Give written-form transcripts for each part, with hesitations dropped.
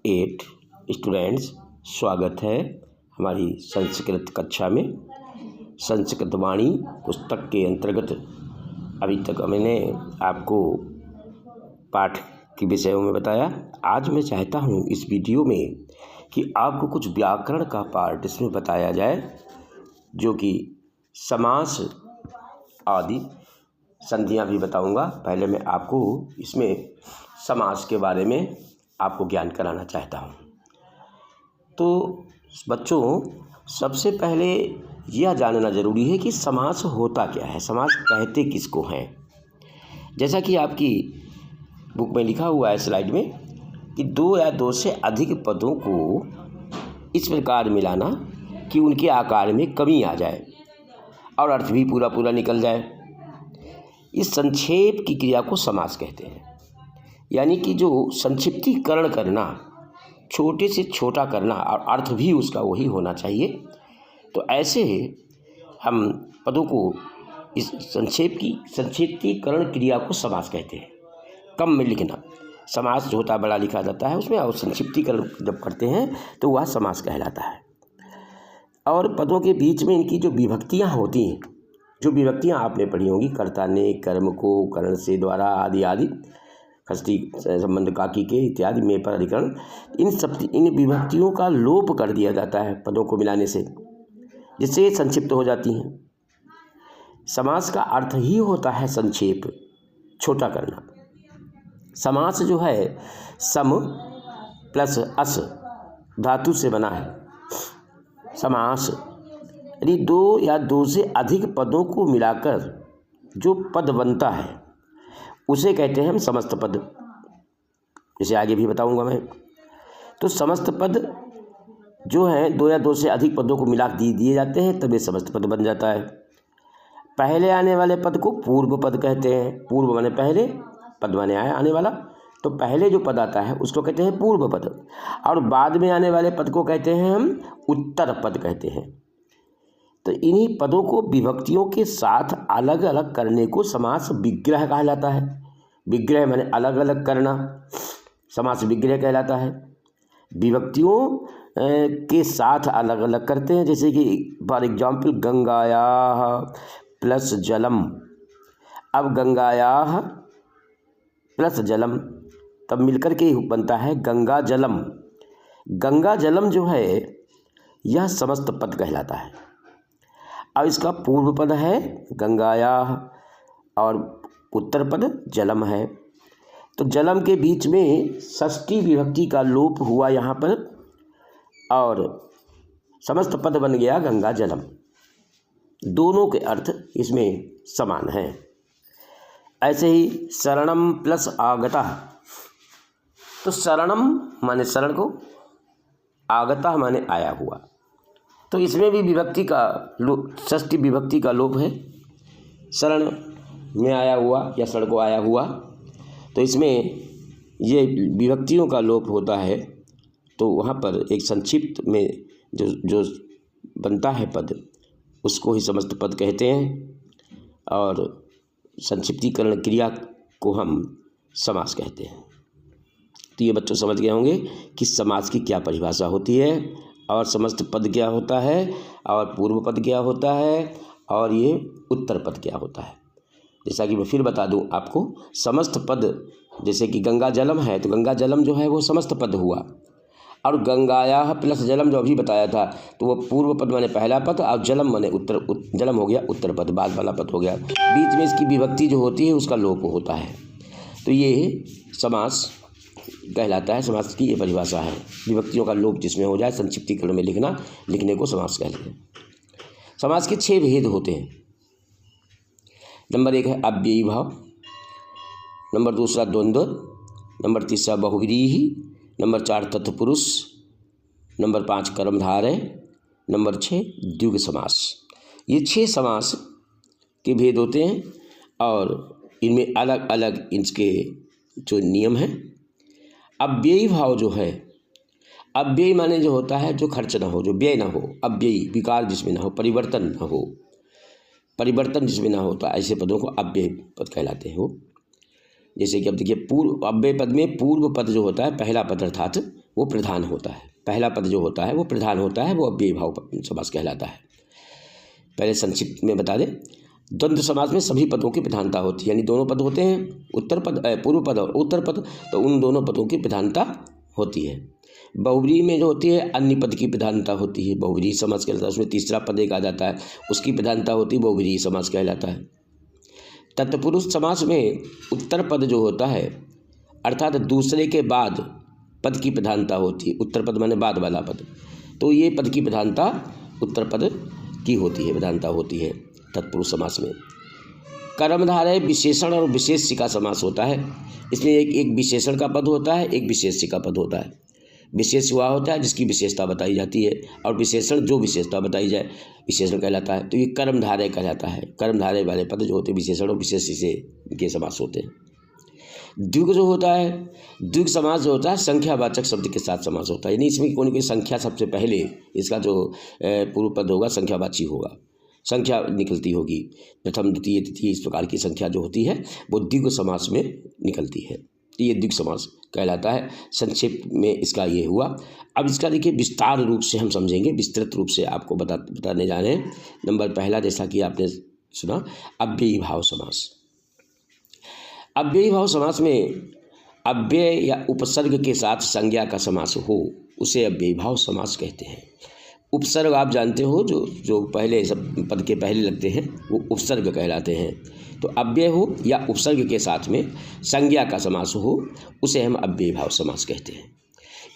8 students, स्वागत है हमारी संस्कृत कक्षा में। संस्कृत वाणी पुस्तक के अंतर्गत अभी तक मैंने आपको पाठ के विषयों में बताया। आज मैं चाहता हूँ इस वीडियो में कि आपको कुछ व्याकरण का पार्ट इसमें बताया जाए, जो कि समास आदि संधियाँ भी बताऊंगा। पहले मैं आपको इसमें समास के बारे में आपको ज्ञान कराना चाहता हूँ। तो बच्चों, सबसे पहले यह जानना ज़रूरी है कि समास होता क्या है, समास कहते किसको हैं। जैसा कि आपकी बुक में लिखा हुआ है स्लाइड में कि दो या दो से अधिक पदों को इस प्रकार मिलाना कि उनके आकार में कमी आ जाए और अर्थ भी पूरा पूरा निकल जाए। इस संक्षेप की क्रिया को समास कहते हैं। यानी कि जो संक्षिप्तीकरण करना, छोटे से छोटा करना और अर्थ भी उसका वही होना चाहिए। तो ऐसे हम पदों को इस संक्षिप्तीकरण क्रिया को समास कहते हैं। कम में लिखना, समास जो होता है बड़ा लिखा जाता है उसमें, और संक्षिप्तीकरण जब करते हैं तो वह समास कहलाता है। और पदों के बीच में इनकी जो विभक्तियाँ होती हैं, जो विभक्तियाँ आपने पढ़ी होंगी, कर्ता ने, कर्म को, करण से, द्वारा आदि आदि, षष्ठी संबंध काकी के इत्यादि, में पर अधिकरण, इन विभक्तियों का लोप कर दिया जाता है पदों को मिलाने से, जिससे संक्षिप्त हो जाती हैं। समास का अर्थ ही होता है संक्षेप, छोटा करना। समास जो है सम प्लस अस धातु से बना है। समास यानी दो या दो से अधिक पदों को मिलाकर जो पद बनता है उसे कहते हैं हम समस्त पद। इसे आगे भी बताऊंगा मैं। तो समस्त पद जो हैं दो या दो से अधिक पदों को मिला दिए जाते हैं, तब ये समस्त पद बन जाता है। पहले आने वाले पद को पूर्व पद कहते हैं। पूर्व माने पहले, पद माने आने वाला। तो पहले जो पद आता है उसको कहते हैं पूर्व पद, और बाद में आने वाले पद को कहते हैं हम उत्तर पद कहते हैं। तो इन्हीं पदों को विभक्तियों के साथ अलग अलग करने को समास विग्रह कहा जाता है। विग्रह माने अलग अलग करना, समास विग्रह कहलाता है। विभक्तियों के साथ अलग अलग करते हैं, जैसे कि फॉर एग्जाम्पल गंगायाः प्लस जलम। अब गंगायाः प्लस जलम तब मिलकर के बनता है गंगा जलम। गंगा जलम जो है यह समस्त पद कहलाता है। अब इसका पूर्व पद है गंगायाः और उत्तर पद जलम है। तो जलम के बीच में षष्ठी विभक्ति का लोप हुआ यहाँ पर, और समस्त पद बन गया गंगा जलम। दोनों के अर्थ इसमें समान हैं। ऐसे ही शरणम प्लस आगतः। तो शरणम माने शरण को, आगतः माने आया हुआ। तो इसमें भी विभक्ति का षष्ठी विभक्ति का लोप है। शरण में आया हुआ या शरण को आया हुआ, तो इसमें ये विभक्तियों का लोप होता है। तो वहाँ पर एक संक्षिप्त में जो बनता है पद, उसको ही समस्त पद कहते हैं, और संक्षिप्तीकरण क्रिया को हम समास कहते हैं। तो ये बच्चों समझ गए होंगे कि समास की क्या परिभाषा होती है, और समस्त पद क्या होता है, और पूर्व पद क्या होता है, और ये उत्तर पद क्या होता है। जैसा कि मैं फिर बता दूं आपको, समस्त पद जैसे कि गंगा जलम है, तो गंगा जलम जो है वो समस्त पद हुआ, और गंगायाः प्लस जलम जो अभी बताया था, तो वो पूर्व पद माने पहला पद, और जलम माने जलम हो गया उत्तर पद, बाद वाला पद हो गया। बीच में इसकी विभक्ति जो होती है उसका लोप होता है। तो ये समास कहलाता है। समास की ये परिभाषा है, विभक्तियों का लोप जिसमें हो जाए, संक्षिप्तीकरण में लिखने को समास कहते हैं। समास के 6 भेद होते हैं। नंबर 1 है अव्ययी भाव, नंबर 2 द्वंद्व, नंबर 3 बहुव्रीहि, नंबर 4 तत्पुरुष, नंबर 5 कर्मधारय, नंबर 6 द्विग समास। ये 6 समास के भेद होते हैं, और इनमें अलग अलग इनके जो नियम हैं। अव्ययी भाव जो है, अव्ययी माने जो होता है जो खर्च ना हो, जो व्यय ना हो। अव्ययी, विकार जिसमें ना हो, परिवर्तन ना हो, परिवर्तन जिसमें ना होता, ऐसे पदों को अव्ययी पद कहलाते हैं। वो जैसे कि अब देखिए पूर्व अव्यय पद में पूर्व पद जो होता है पहला पद अर्थात वो प्रधान होता है। पहला पद जो होता है वो प्रधान होता है, वो अव्ययी भाव समास कहलाता है। पहले संक्षिप्त में बता दें, द्वंद्व समास में सभी पदों की प्रधानता होती है, यानी दोनों पद होते हैं, उत्तर पद, पूर्व पद और उत्तर पद, तो उन दोनों पदों की प्रधानता होती है। बहुब्री में जो होती है अन्य पद की प्रधानता होती है, बहुब्री समास कहलाता है। उसमें तीसरा पद एक आ जाता है, उसकी प्रधानता होती है, बहुब्री समास कहलाता है। तत्पुरुष समास में उत्तर पद जो होता है अर्थात दूसरे के बाद पद की प्रधानता होती है। उत्तर पद माने बाद वाला पद, तो ये पद की प्रधानता उत्तर पद की होती है, प्रधानता होती है तत्पुरुष समास में। कर्मधारय विशेषण और विशेष्य का समास होता है। इसमें एक विशेषण का पद होता है, एक विशेष्य का पद होता है। विशेष हुआ होता है जिसकी विशेषता बताई जाती है, और विशेषण जो विशेषता बताई जाए विशेषण कहलाता है। तो ये कर्मधारय कहलाता है। कर्मधारय वाले पद जो होते हैं विशेषण और विशेष्य से के समास होते हैं। द्विग जो होता है, द्विग समास जो होता है संख्यावाचक शब्द के साथ समास होता है, यानी इसमें कोई कोई संख्या सबसे पहले इसका जो पूर्व पद होगा संख्यावाची होगा, संख्या निकलती होगी, प्रथम द्वितीय तृतीय इस प्रकार की संख्या जो होती है वो द्विग समास में निकलती है, तो ये द्विग समास कहलाता है। संक्षेप में इसका ये हुआ। अब इसका देखिए विस्तार रूप से हम समझेंगे, विस्तृत रूप से आपको बताने जा रहे हैं। नंबर पहला, जैसा कि आपने सुना, अव्ययी भाव समास। अव्ययी भाव समास में अव्यय या उपसर्ग के साथ संज्ञा का समास हो उसे अव्ययी भाव समास कहते हैं। उपसर्ग आप जानते हो जो पहले सब पद के पहले लगते हैं वो उपसर्ग कहलाते हैं। तो अव्यय हो या उपसर्ग के साथ में संज्ञा का समास हो उसे हम अव्ययी भाव समास कहते हैं।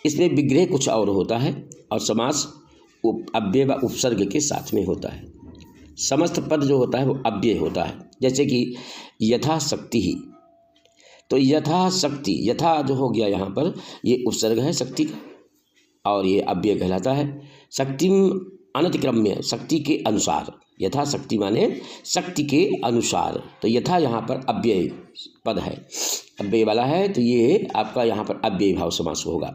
इसमें विग्रह कुछ और होता है और समास अव्यय व उपसर्ग के साथ में होता है। समस्त पद जो होता है वो अव्यय होता है, जैसे कि यथाशक्ति ही, तो यथाशक्ति, यथा जो हो गया यहाँ पर ये उपसर्ग है शक्ति का और ये अव्यय कहलाता है। शक्ति अनतिक्रम्य, शक्ति के अनुसार, यथाशक्ति माने शक्ति के अनुसार, तो यथा यहाँ पर अव्यय पद है, अव्यय वाला है, तो ये आपका यहाँ पर अव्ययी भाव समास होगा।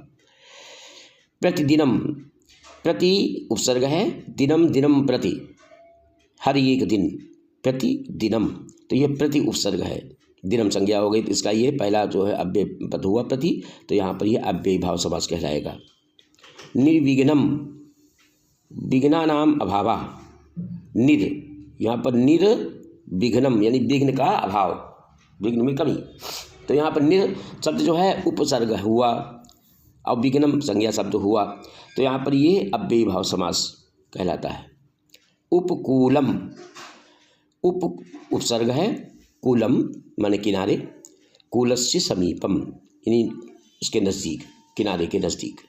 प्रतिदिनम, प्रति उपसर्ग है, दिनम दिनम प्रति, हर एक दिन, प्रतिदिनम, तो ये प्रति उपसर्ग है, दिनम संज्ञा हो गई, तो इसका ये पहला जो है अव्यय पद हुआ प्रति, तो यहाँ पर ये अव्ययी भाव समास कहलाएगा। निर्विघ्नम, विघ्ना नाम अभावा, निर, यहाँ पर निर्विघ्नम यानी विघ्न का अभाव, विघ्न में कमी, तो यहाँ पर निर शब्द जो है उपसर्ग हुआ और विघ्नम संज्ञा शब्द हुआ, तो यहाँ पर ये अव्ययी भाव समास कहलाता है। उपकूलम, उप उपसर्ग है, कूलम माने किनारे, कूलस्य समीपम यानी उसके नज़दीक, किनारे के नज़दीक,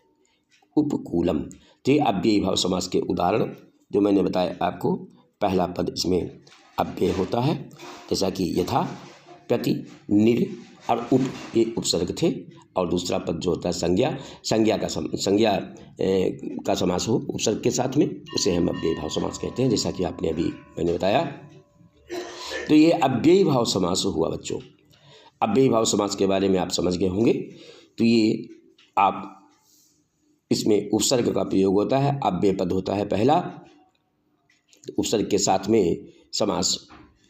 उपकूलम। तो ये अव्ययी भाव समास के उदाहरण जो मैंने बताया आपको, पहला पद इसमें अव्यय होता है, जैसा कि यथा, प्रति, निर और उप, ये उपसर्ग थे, और दूसरा पद जो होता है संज्ञा, संज्ञा का समास हो उपसर्ग के साथ में, उसे हम अव्ययी भाव समास कहते हैं, जैसा कि आपने अभी मैंने बताया। तो ये अव्ययी भाव समास हुआ बच्चों। अव्ययी भाव समास के बारे में आप समझ गए होंगे। तो ये आप इसमें उपसर्ग का प्रयोग होता है, अव्यय पद होता है पहला, उपसर्ग के साथ में समास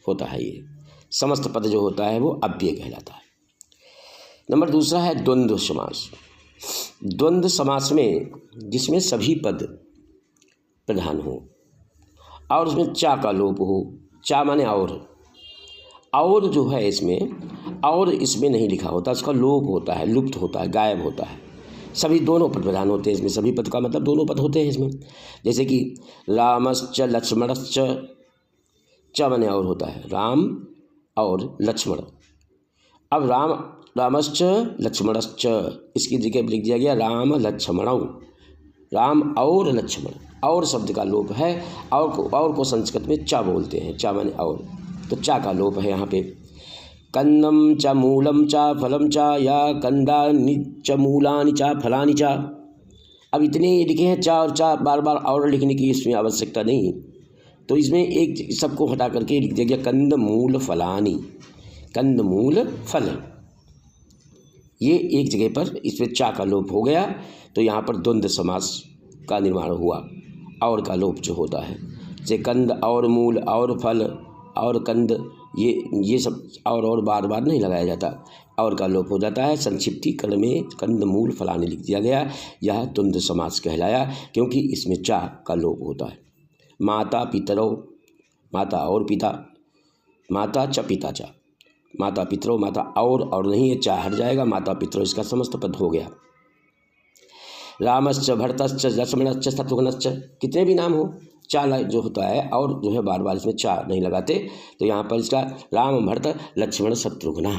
होता है। ये समस्त पद जो होता है वो अव्यय कहलाता है। नंबर दूसरा है द्वंद्व समास। द्वंद्व समास में जिसमें सभी पद प्रधान हो और उसमें चा का लोप हो, चा माने और जो है इसमें, और इसमें नहीं लिखा होता, उसका लोप होता है, लुप्त होता है, गायब होता है। सभी दोनों पद प्रधान होते हैं इसमें, सभी पद का मतलब दोनों पद होते हैं इसमें, जैसे कि रामश्च लक्ष्मणश्च, च माने और होता है, राम और लक्ष्मण। अब रामश्च लक्ष्मणश्च, इसकी जगह लिख दिया गया राम लक्ष्मणौ, राम और लक्ष्मण, और शब्द का लोप है, और को संस्कृत में चा बोलते हैं, चा माने और, तो चा का लोप है यहाँ पे। कंदम च मूलम च फलम च या कंदानि च मूलानि च फलानि च। अब इतने लिखे हैं चा और चा, बार बार और लिखने की इसमें आवश्यकता नहीं, तो इसमें एक सबको हटा करके लिख दिया गया कंद मूल फलानि, कंद मूल फल, ये एक जगह पर इसमें चा का लोप हो गया, तो यहाँ पर द्वंद्व समास का निर्माण हुआ। और का लोप जो होता है, जैसे कंद और मूल और फल और कंद ये सब और बार बार नहीं लगाया जाता। और का लोप हो जाता है। संक्षिप्तीकरण में कंदमूल फलाने लिख दिया गया। यह द्वंद्व समास कहलाया क्योंकि इसमें चा का लोप होता है। माता पितरो, माता और पिता, माता च पिता चा, माता पितरो, माता और नहीं है, चा हट जाएगा, माता पितरो इसका समस्त पद हो गया। रामश्च भरतश्च लक्ष्मणश्च शत्रुघ्नश्च, कितने भी नाम हो, चा जो होता है और जो है बार बार इसमें चा नहीं लगाते, तो यहाँ पर इसका राम भरत लक्ष्मण शत्रुघ्न,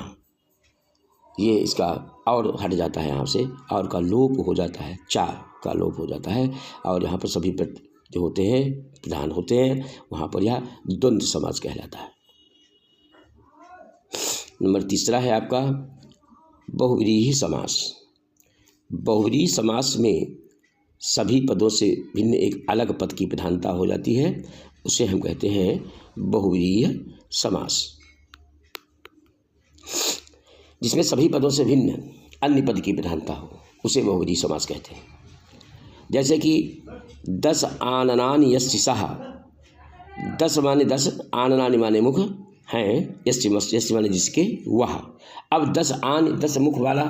ये इसका और हट जाता है यहाँ से, और का लोप हो जाता है, चा का लोप हो जाता है। और यहाँ पर सभी जो होते हैं प्रधान होते हैं, वहाँ पर यह द्वंद्व समास कहलाता है। नंबर तीसरा है आपका बहुव्रीहि समास। बहुव्रीहि समास में सभी पदों से भिन्न एक अलग पद की प्रधानता हो जाती है, उसे हम कहते हैं बहुव्रीहि समास। जिसमें सभी पदों से भिन्न अन्य पद की प्रधानता हो उसे बहुव्रीहि समास कहते हैं। जैसे कि 10 आननानि यस्य सः, 10 माने 10, आननानि माने मुख हैं, यस्य माने जिसके वह। अब 10 मुख वाला,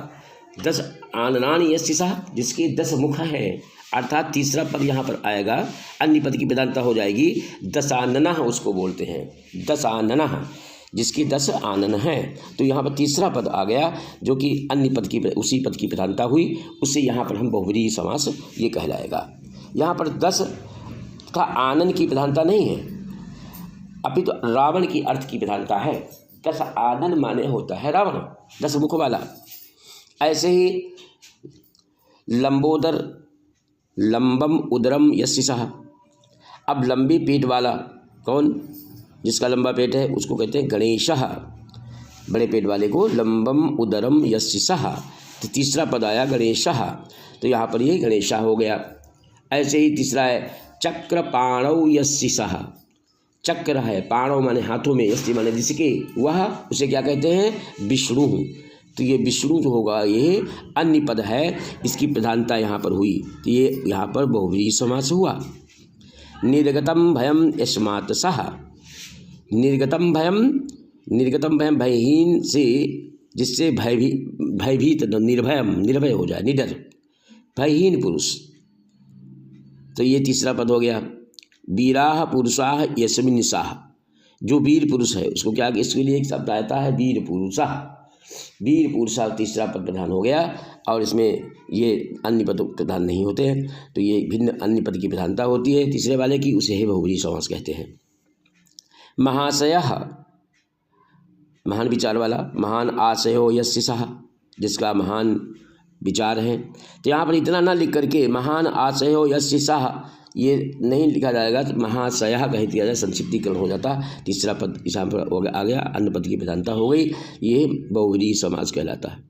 10 आननानि यस्य सः, जिसके 10 मुख हैं, अर्थात तीसरा पद यहाँ पर आएगा, अन्य पद की प्रधानता हो जाएगी। 10 आननः उसको बोलते हैं, 10 आननः, जिसकी 10 आनन है। तो यहाँ पर तीसरा पद आ गया जो कि अन्य पद की, उसी पद की प्रधानता हुई, उससे यहाँ पर हम बहुव्रीहि समास ये कहलाएगा। यहाँ पर 10 का आनन की प्रधानता नहीं है, अपितु तो रावण की अर्थ की प्रधानता है। 10 आनन माने होता है रावण, 10 मुख वाला। ऐसे ही लंबोदर, लंबम उदरम यस्य सः, अब लंबी पेट वाला कौन, जिसका लंबा पेट है उसको कहते हैं गणेशः, बड़े पेट वाले को लंबम उदरम यस्य सः। तो तीसरा पद आया गणेशः, तो यहाँ पर ये गणेशः हो गया। ऐसे ही तीसरा है चक्र पाणौ यस्य सः, चक्र है, पाणौ माने हाथों में, यस्य माने जिसके वह, उसे क्या कहते हैं विष्णु। तो ये विष्णु जो होगा ये अन्य पद है, इसकी प्रधानता यहाँ पर हुई, तो ये यहाँ पर बहुव्रीहि समास हुआ। निर्गतम भयम यस्मात् सः, निर्गतम भयम भयहीन से, जिससे भयभीत, निर्भय हो जाए, निडर, भयहीन पुरुष। तो ये तीसरा पद हो गया। वीराः पुरुषाः यस्मिन् सः, जो वीर पुरुष है उसको क्या, इसके लिए एक शब्द आता है वीर पुरुषः, वीर पुरुषः तीसरा पद प्रधान हो गया। और इसमें ये अन्य पद प्रधान नहीं होते हैं, तो ये भिन्न अन्य पद की प्रधानता होती है तीसरे वाले की, उसे ही बहुव्रीहि समास कहते हैं। महाशयः, महान विचार वाला, महान आशयो यस्य सः, जिसका महान विचार है। तो यहाँ पर इतना ना लिख करके महान आशयो यस्य सः ये नहीं लिखा जाएगा, तो महाशयः कह दिया जाए, संक्षिप्तीकरण हो जाता। तीसरा पद यहाँ पर आ गया, अन्य पद की प्रधानता हो गई, ये बहुव्रीहि समास कहलाता है।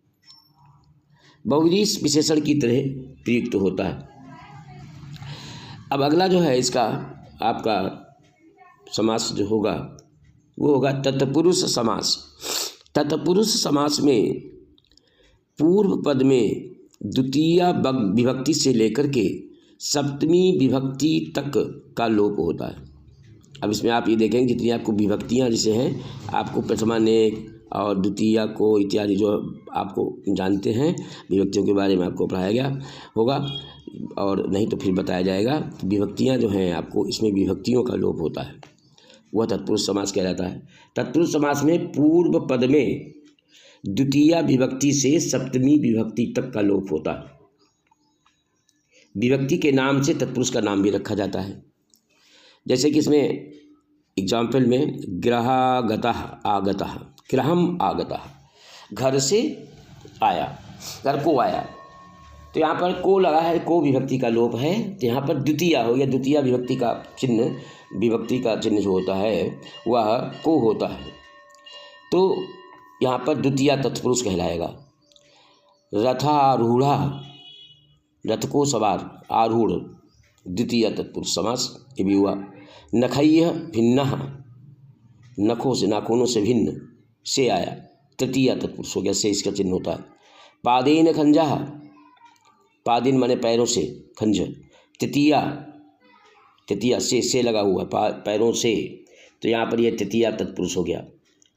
बहुव्रीहि विशेषण की तरह प्रयुक्त होता है। अब अगला जो है इसका आपका समास जो होगा वो होगा तत्पुरुष समास। तत्पुरुष समास में पूर्व पद में द्वितीय विभक्ति से लेकर के सप्तमी विभक्ति तक का लोप होता है। अब इसमें आप ये देखेंगे जितनी आपको विभक्तियाँ जैसे हैं, आपको प्रथमा नेक और द्वितीय को इत्यादि जो आपको जानते हैं विभक्तियों के बारे में आपको पढ़ाया गया होगा, और नहीं तो फिर बताया जाएगा। विभक्तियाँ जो हैं आपको, इसमें विभक्तियों का लोप होता है, वह तत्पुरुष समास कहलाता है। तत्पुरुष समास में पूर्व पद में द्वितीय विभक्ति से सप्तमी विभक्ति तक का लोप होता है। विभक्ति के नाम से तत्पुरुष का नाम भी रखा जाता है। जैसे कि इसमें एग्जाम्पल में गृहागतः आगतः, गृहम आगतः, घर से आया, घर को आया, तो यहाँ पर को लगा है, को विभक्ति का लोप है, तो यहाँ पर द्वितीय हो गया। द्वितीय विभक्ति का चिन्ह, विभक्ति का चिन्ह जो होता है वह को होता है, तो यहाँ पर द्वितीय तत्पुरुष कहलाएगा। रथारूढ़ा, रथ को सवार, आरूढ़, द्वितीय तत्पुरुष समास ये भी हुआ। नखय्य भिन्नः, नखों से, नाखूनों से भिन्न, से आया, तृतीय तत्पुरुष हो गया, से इसका चिन्ह होता है। पादेन खंजः, पादेन माने पैरों से, खंज तृतीया, तृतीया से लगा हुआ पैरों से, तो यहाँ पर यह तृतीया तत्पुरुष हो गया।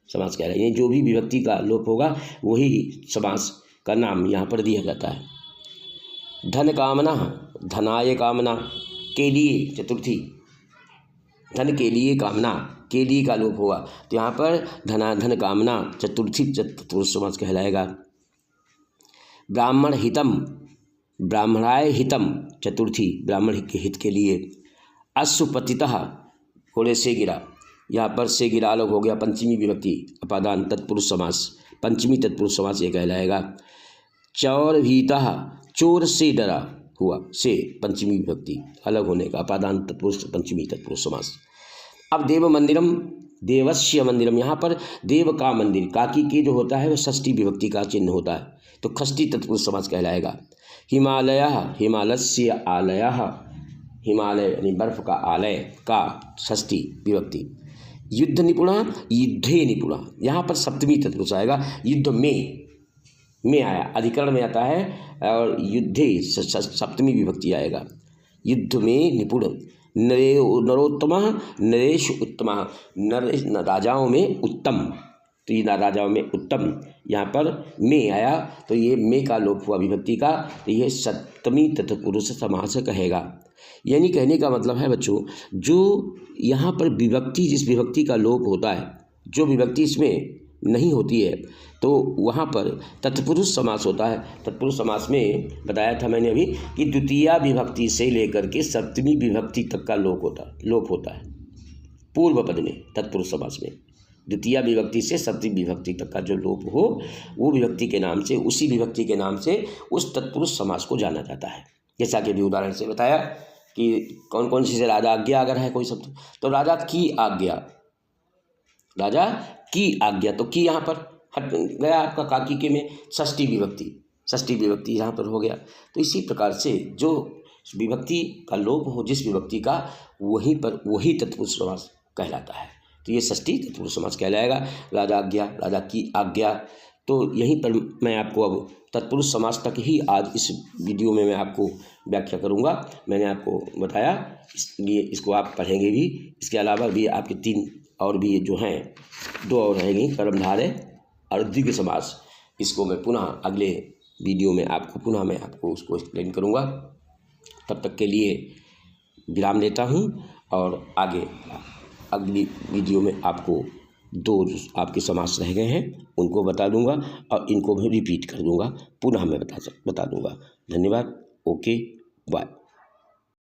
समास कहलाएगा। ये जो भी विभक्ति का लोप होगा वही समास का नाम यहाँ पर दिया जाता है। धन कामना, धनाय कामना, के लिए चतुर्थी, धन के लिए कामना, के लिए का लोप होगा तो यहाँ पर धन कामना चतुर्थी तत्पुरुष समास कहलाएगा। ब्राह्मण हितम, ब्राह्मणाय हितम चतुर्थी, ब्राह्मण के हित के लिए। अश्वपतितः, घोड़े से गिरा, यहाँ पर से गिरा अलग हो गया, पंचमी विभक्ति अपादान तत्पुरुष समास, पंचमी तत्पुरुष समास ये कहलाएगा। चौर भीतः, चोर से डरा हुआ, से पंचमी विभक्ति अलग होने का अपादान तत्पुरुष पंचमी तत्पुरुष समास। अब देव मंदिरम, देवस्य मंदिरम, यहाँ पर देव का मंदिर, काकी के जो होता है वह षष्ठी विभक्ति का चिन्ह होता है तो खष्टी तत्पुरुष समास कहलाएगा। हिमालय, हिमालस्य आलयः, हिमालय यानी बर्फ का आलय का षष्ठी विभक्ति। युद्ध निपुणा, युद्धे निपुणा, यहाँ पर सप्तमी तत्पुरुष आएगा। युद्ध में आया, अधिकरण में आता है और युद्धे सप्तमी विभक्ति आएगा। युद्ध में निपुण। नरोत्तम, नरेश उत्तम, नर राजाओं में उत्तम, तो ये राजाओं में उत्तम, यहाँ पर में आया तो ये में का लोप हुआ विभक्ति का, तो ये सप्तमी तत्पुरुष समास कहेगा। यानी कहने का मतलब है बच्चों, जो यहाँ पर विभक्ति, जिस विभक्ति का लोप होता है, जो विभक्ति इसमें नहीं होती है तो वहाँ पर तत्पुरुष समास होता है। तत्पुरुष समास में बताया था मैंने अभी कि द्वितीया विभक्ति से लेकर के सप्तमी विभक्ति तक का लोप होता है पूर्व पद में। तत्पुरुष समास में द्वितीया विभक्ति से सप्तमी विभक्ति तक का जो लोप हो वो विभक्ति के नाम से, उसी विभक्ति के नाम से उस तत्पुरुष समास को जाना जाता है। जैसा कि अभी उदाहरण से बताया कि कौन कौन सी से राजा आज्ञा अगर है कोई शब्द तो राजा की आज्ञा, राजा की आज्ञा, तो की यहाँ पर हट गया आपका काकी के में षष्ठी विभक्ति यहाँ पर हो गया। तो इसी प्रकार से जो विभक्ति का लोप हो जिस विभक्ति का, वहीं पर वही तत्पुरुष समास कहलाता है। तो ये षष्ठी तत्पुरुष समास कहलाएगा। राजा आज्ञा, राजा की आज्ञा, तो यहीं पर मैं आपको अब तत्पुरुष समास तक ही आज इस वीडियो में मैं आपको व्याख्या करूंगा। मैंने आपको बताया, इसलिए इसको आप पढ़ेंगे भी। इसके अलावा भी आपके 3 और भी जो हैं 2 और रहेंगी, कर्मधारय और द्विगु समास। इसको मैं पुनः अगले वीडियो में आपको उसको एक्सप्लेन करूंगा। तब तक के लिए विराम लेता हूं और आगे अगली वीडियो में आपको 2 आपके समास रह गए हैं उनको बता दूंगा और इनको भी रिपीट कर दूंगा, पुनः मैं बता दूंगा। धन्यवाद। Okay, bye.